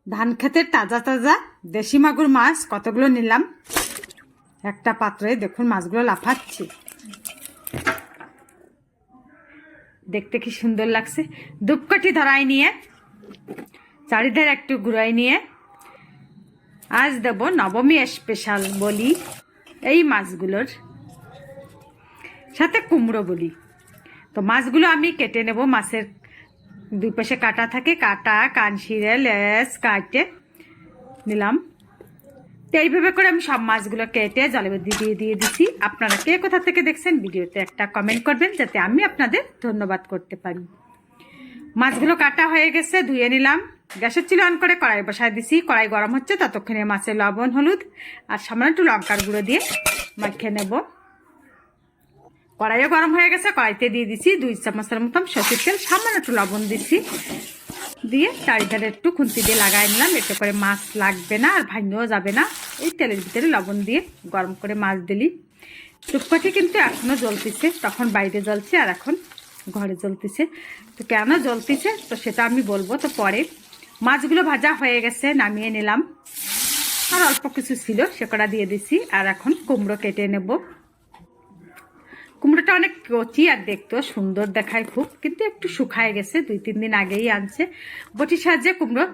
ধান খেতের তাজা তাজা দেশি মাগুর মাছ কতগুলো নিলাম একটা পাত্রে। দেখুন মাছগুলো লাফাচ্ছে, দেখতে কি সুন্দর লাগছে। ধূপকাঠি ধরাই নিয়ে চারিধারে একটু ঘুরাই নিয়ে আজ দেব নবমী স্পেশাল বলি এই মাছগুলোর সাথে কুমড়ো বলি। তো মাছগুলো আমি কেটে নেব। মাছের দুই পাশে কাটা থাকে, কাটা কানশিরে লেজ কাটে নিলাম। তো এইভাবে করে আমি সব মাছগুলো কেটে জলের মধ্যে দিয়ে দিচ্ছি। আপনারা কে কোথা থেকে দেখছেন ভিডিওতে একটা কমেন্ট করবেন, যাতে আমি আপনাদের ধন্যবাদ করতে পারি। মাছগুলো কাটা হয়ে গেছে, ধুয়ে নিলাম। গ্যাসের চুলা অন করে কড়াই বসায় দিছি। কড়াই গরম হচ্ছে, ততক্ষণে মাছের লবণ হলুদ আর সামান্য একটু লঙ্কার গুঁড়ো দিয়ে মাখিয়ে নেব। কড়াইও গরম হয়ে গেছে, কড়াইতে দিয়ে দিচ্ছি 2 চামচের মতন সরষের তেল, সামান্য একটু লবণ দিচ্ছি, দিয়ে চারিধারে একটু খুন্তি দিয়ে লাগাই নিলাম। এতে করে মাছ লাগবে না আর ভাঙেও যাবে না। এই তেলের ভিতরে লবণ দিয়ে গরম করে মাছ দিলি। ধূপকাঠি কিন্তু এখনও জ্বলতেছে, তখন বাইরে জ্বলছে আর এখন ঘরে জ্বলতেছে। তো কেন জ্বলতেছে তো সেটা আমি বলবো তো পরে। মাছগুলো ভাজা হয়ে গেছে, নামিয়ে নিলাম। আর অল্প কিছু ছিল সেকটা দিয়ে দিছি। আর এখন কুমড়ো কেটে নেব। কুমড়োটা অনেক কচি আর দেখতেও সুন্দর দেখায় খুব, কিন্তু একটু শুকায় গেছে, 2-3 দিন আগেই আনছে। বটির সাহায্যে কুমড়ো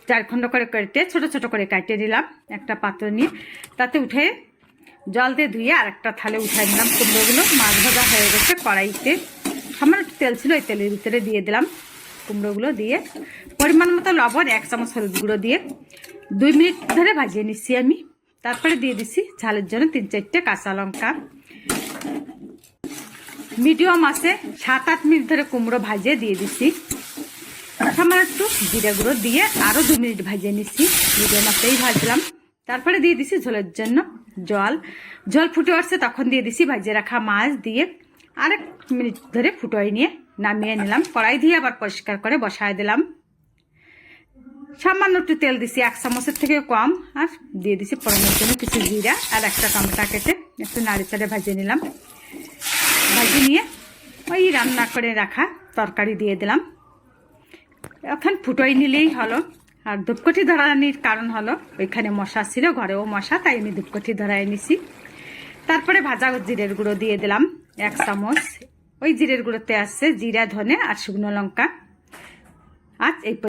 4 খণ্ড করে কেটে ছোট ছোট করে কাটে নিলাম একটা পাত্র নিয়ে। তাতে উঠে জল দিয়ে ধুয়ে আর একটা থালে উঠাই নিলাম কুমড়োগুলো। মাছ ভাজা হয়ে গেছে, কড়াইতে সামান্য একটু তেল ছিল, এই তেলের ভিতরে দিয়ে দিলাম কুমড়োগুলো। দিয়ে পরিমাণ মতো লবণ, 1 চামচ হলুদ গুঁড়ো দিয়ে 2 মিনিট ধরে ভাজিয়ে নিচ্ছি আমি। তারপরে দিয়ে দিচ্ছি ঝালের জন্য 3-4টে কাঁচা লঙ্কা। মিডিয়াম আছে 7-8 মিনিট ধরে কুমড়ো ভাজিয়ে দিয়ে দিচ্ছি। সামান্য একটু জিরা গুঁড়ো দিয়ে আরও 2 মিনিট ভাজিয়ে নিচ্ছি। মিডিয়াম আছেই ভাজলাম। তারপরে দিয়ে দিচ্ছি ঝোলের জন্য জল ফুটে আসছে, তখন দিয়ে দিচ্ছি ভাজিয়ে রাখা মাছ দিয়ে আরেক মিনিট ধরে ফুটোয় নিয়ে নামিয়ে নিলাম। কড়াই দিয়ে আবার পরিষ্কার করে বসায় দিলাম। সামান্য একটু তেল দিছি, 1 চামচের থেকে কম। আর দিয়ে দিচ্ছি ফোড়নের জন্য কিছু জিরা আর একটা টমেটো কেটে একটু নাড়ে চাড়ে ভাজিয়ে নিলাম। ভাজি নিয়ে ওই রান্না করে রাখা তরকারি দিয়ে দিলাম। এখন ফুটোই নিলেই হলো। আর ধূপকাঠি ধরানির কারণ হলো ওইখানে মশা ছিল, ঘরেও মশা, তাই আমি ধূপকাঠি ধরাই নিছি। তারপরে ভাজা জিরের গুঁড়ো দিয়ে দিলাম 1 চামচ। ওই জিরের গুঁড়োতে আসছে জিরা, ধনে আর শুকনো লঙ্কা। আর এই